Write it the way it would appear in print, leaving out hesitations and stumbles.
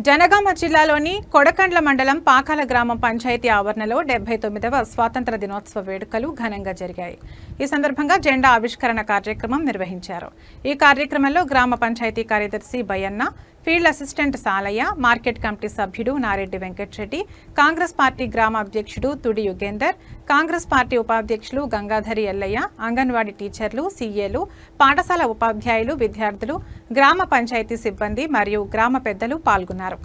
జనగామ జిల్లాలోని కొడకండ్ల మండలం పాకాల గ్రామ పంచాయతీ ఆవరణలో 79వ స్వాతంత్ర దినోత్సవ వేడుకలు ఘనంగా జరిగాయి. ఈ సందర్భంగా జెండా ఆవిష్కరణ కార్యక్రమం నిర్వహించారు. ఈ కార్యక్రమంలో గ్రామ పంచాయతీ కార్యదర్శి Bayyanna, field assistant Salayya, market committee సభ్యుడు నారెడ్డి వెంకటరెడ్డి, కాంగ్రెస్ పార్టీ గ్రామ అధ్యక్షుడు తుడి యుగేందర్, కాంగ్రెస్ పార్టీ ఉపాధ్యక్షులు గంగాధరి ఎల్లయ్య, అంగన్వాడీ టీచర్లు, సీఏలు, పాఠశాల ఉపాధ్యాయులు, విద్యార్థులు, గ్రామ పంచాయతీ సిబ్బంది మరియు గ్రామ పెద్దలు పాల్గొన్నారు.